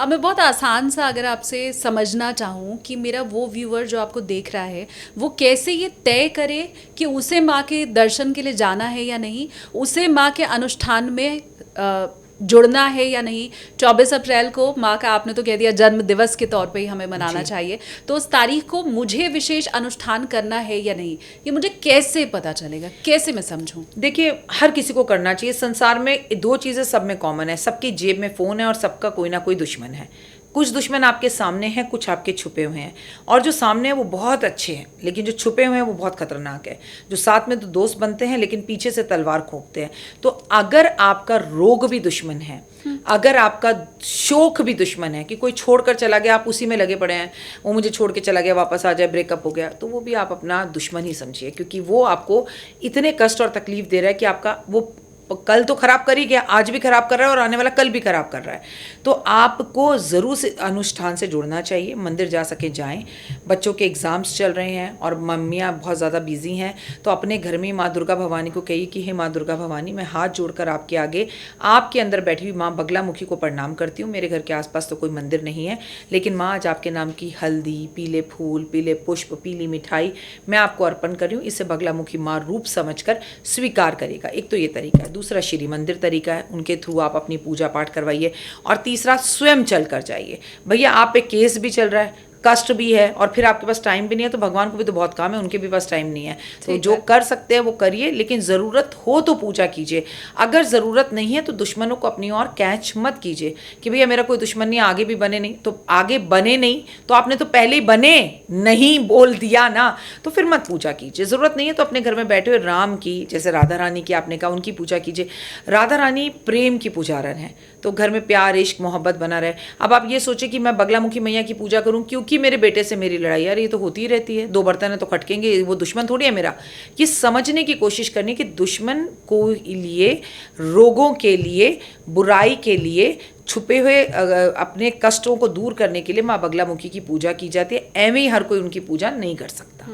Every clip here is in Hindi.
अब मैं बहुत आसान सा अगर आपसे समझना चाहूँ कि मेरा वो व्यूअर जो आपको देख रहा है वो कैसे ये तय करे कि उसे माँ के दर्शन के लिए जाना है या नहीं, उसे माँ के अनुष्ठान में जुड़ना है या नहीं। 24 अप्रैल को माँ का आपने तो कह दिया जन्म दिवस के तौर पे ही हमें मनाना चाहिए, तो उस तारीख को मुझे विशेष अनुष्ठान करना है या नहीं, ये मुझे कैसे पता चलेगा, कैसे मैं समझूं? देखिए, हर किसी को करना चाहिए। संसार में दो चीज़ें सब में कॉमन है, सबकी जेब में फ़ोन है और सबका कोई ना कोई दुश्मन है। कुछ दुश्मन आपके सामने हैं, कुछ आपके छुपे हुए हैं, और जो सामने हैं वो बहुत अच्छे हैं, लेकिन जो छुपे हुए हैं वो बहुत खतरनाक है। जो साथ में तो दोस्त बनते हैं लेकिन पीछे से तलवार खोंकते हैं। तो अगर आपका रोग भी दुश्मन है, अगर आपका शौक भी दुश्मन है कि कोई छोड़कर चला गया, आप उसी में लगे पड़े हैं, वो मुझे छोड़ के चला गया, वापस आ जाए, ब्रेकअप हो गया, तो वो भी आप अपना दुश्मन ही समझिए, क्योंकि वो आपको इतने कष्ट और तकलीफ दे रहा है कि आपका वो कल तो खराब कर ही गया, आज भी खराब कर रहा है और आने वाला कल भी खराब कर रहा है। तो आपको ज़रूर से अनुष्ठान से जुड़ना चाहिए। मंदिर जा सके जाएं। बच्चों के एग्ज़ाम्स चल रहे हैं और मम्मियाँ बहुत ज़्यादा बिजी हैं, तो अपने घर में माँ दुर्गा भवानी को कहिए कि हे माँ दुर्गा भवानी, मैं हाथ जोड़कर आपके आगे, आपके अंदर बैठी हुई माँ बगलामुखी को प्रणाम करती हूँ। मेरे घर के आसपास तो कोई मंदिर नहीं है, लेकिन माँ आज आपके नाम की हल्दी, पीले फूल, पीले पुष्प, पीली मिठाई मैं आपको अर्पण कर रही हूँ। इसे बगलामुखी माँ रूप समझकर स्वीकार करेगा। एक तो ये तरीका है। दूसरा श्री मंदिर तरीका है, उनके थ्रू आप अपनी पूजा पाठ करवाइए। और तीसरा, स्वयं चल कर जाइए। भैया आप पे केस भी चल रहा है, कष्ट भी है, और फिर आपके पास टाइम भी नहीं है, तो भगवान को भी तो बहुत काम है, उनके भी पास टाइम नहीं है। तो जो कर सकते हैं वो करिए, लेकिन ज़रूरत हो तो पूजा कीजिए। अगर ज़रूरत नहीं है तो दुश्मनों को अपनी ओर कैच मत कीजिए कि भैया मेरा कोई दुश्मन नहीं, आगे भी बने नहीं। तो आगे बने नहीं तो आपने तो पहले ही बने नहीं बोल दिया ना, तो फिर मत पूजा कीजिए। ज़रूरत नहीं है तो अपने घर में बैठे हुए राम की, जैसे राधा रानी की आपने कहा, उनकी पूजा कीजिए। राधा रानी प्रेम की पुजारन है, तो घर में प्यार, इश्क, मोहब्बत बना रहे। अब आप ये सोचें कि मैं बगलामुखी मैया की पूजा करूं क्योंकि मेरे बेटे से मेरी लड़ाई, यार ये तो होती ही रहती है, दो बर्तन है तो खटकेंगे, वो दुश्मन थोड़ी है मेरा। ये समझने की कोशिश करनी कि दुश्मन को लिए, रोगों के लिए, बुराई के लिए, छुपे हुए अपने कष्टों को दूर करने के लिए माँ बगलामुखी की पूजा की जाती है। ऐਵੇਂ ही हर कोई उनकी पूजा नहीं कर सकता।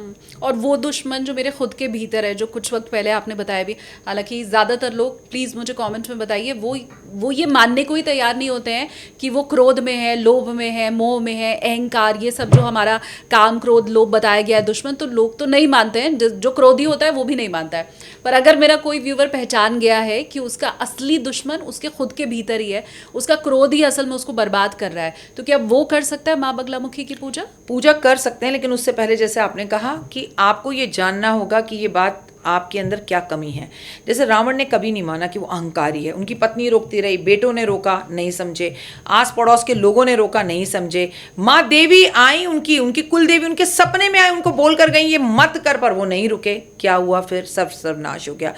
और वो दुश्मन जो मेरे खुद के भीतर है, जो कुछ वक्त पहले आपने बताया भी, हालांकि ज़्यादातर लोग, प्लीज़ मुझे कमेंट में बताइए, वो ये मानने को ही तैयार नहीं होते हैं कि वो क्रोध में है, लोभ में है, मोह में है, अहंकार, ये सब जो हमारा काम, क्रोध, लोभ बताया गया है दुश्मन, तो लोग तो नहीं मानते हैं। जो क्रोधी होता है वो भी नहीं मानता है। पर अगर मेरा कोई व्यूवर पहचान गया है कि उसका असली दुश्मन उसके खुद के भीतर ही है, उसका क्रोध ही असल में उसको बर्बाद कर रहा है, तो क्या वो कर सकता है माँ बगलामुखी की पूजा कर सकते हैं, लेकिन उससे पहले जैसे आपने कहा कि आपको ये जानना होगा कि ये बात आपके अंदर क्या कमी है। जैसे रावण ने कभी नहीं माना कि वो अहंकारी है, उनकी पत्नी रोकती रही, बेटों ने रोका, नहीं समझे, आस पड़ोस के लोगों ने रोका, नहीं समझे, माँ देवी आई, उनकी कुल देवी उनके सपने में आई, उनको बोल कर गई ये मत कर, पर वो नहीं रुके। क्या हुआ फिर? सब सर्वनाश हो गया।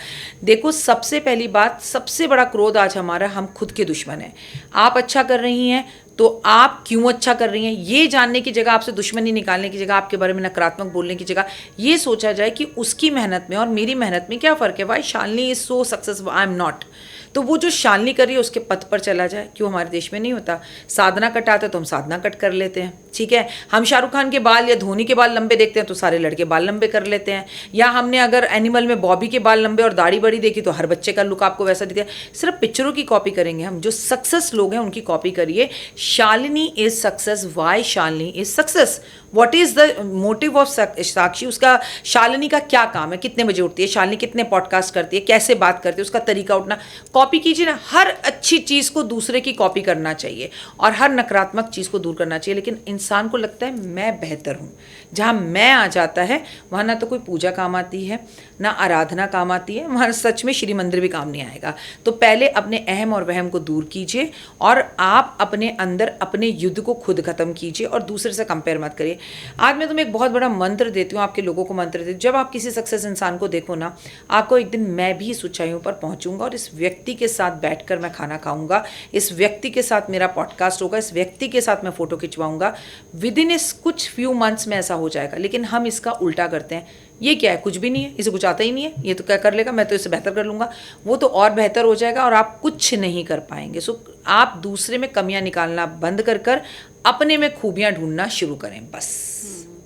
देखो, सबसे पहली बात, सबसे बड़ा क्रोध आज हमारा, हम खुद के दुश्मन हैं। आप अच्छा कर रही हैं तो आप क्यों अच्छा कर रही हैं, ये जानने की जगह, आपसे दुश्मनी निकालने की जगह, आपके बारे में नकारात्मक बोलने की जगह, ये सोचा जाए कि उसकी मेहनत में और मेरी मेहनत में क्या फ़र्क है। Why Shalini is so successful, I am not. तो वो जो शालिनी कर रही है उसके पथ पर चला जाए। क्यों हमारे देश में नहीं होता? साधना कट आता है तो हम साधना कट कर लेते हैं, ठीक है। हम शाहरुख खान के बाल या धोनी के बाल लंबे देखते हैं तो सारे लड़के बाल लंबे कर लेते हैं। या हमने अगर एनिमल में बॉबी के बाल लंबे और दाढ़ी बड़ी देखी तो हर बच्चे का लुक आपको वैसा दिखता है। सिर्फ पिक्चरों की कॉपी करेंगे हम, जो सक्सेस लोग हैं उनकी कॉपी करिए। Shalini is success. Why Shalini is success? What is the motive of Sakshi? उसका, शालिनी का क्या काम है, कितने बजे उठती है शालिनी, कितने पॉडकास्ट करती है, कैसे बात करती है, उसका तरीका उठना, कॉपी कीजिए ना। हर अच्छी चीज़ को दूसरे की कॉपी करना चाहिए और हर नकारात्मक चीज़ को दूर करना चाहिए। लेकिन इंसान को लगता है मैं बेहतर हूँ। जहाँ मैं आ जाता है वहाँ ना तो कोई पूजा काम आती है, ना आराधना काम आती है, वहाँ सच में श्री मंदिर भी काम नहीं आएगा। तो पहले अपने अहम और वहम को दूर कीजिए और आप अपने अंदर अपने युद्ध को खुद खत्म कीजिए और दूसरे से कंपेयर मत करिए। आज मैं तुम्हें एक बहुत बड़ा मंत्र देती हूँ, आपके लोगों को मंत्र देती हूँ। जब आप किसी सक्सेस इंसान को देखो ना, आपको एक दिन मैं भी इस ऊंचाइयों पर पहुँचूंगा और इस व्यक्ति के साथ बैठकर मैं खाना खाऊंगा, इस व्यक्ति के साथ मेरा पॉडकास्ट होगा, इस व्यक्ति के साथ मैं फोटो खिंचवाऊंगा। विद इन कुछ फ्यू मंथ्स में ऐसा हो जाएगा। लेकिन हम इसका उल्टा करते हैं। ये क्या है? कुछ भी नहीं है, इसे कुछ आता ही नहीं है, ये तो क्या कर लेगा, मैं तो इससे बेहतर कर लूँगा, वो तो और बेहतर हो जाएगा और आप कुछ नहीं कर पाएंगे। सो आप दूसरे में कमियां निकालना बंद कर अपने में खूबियां ढूंढना शुरू करें बस।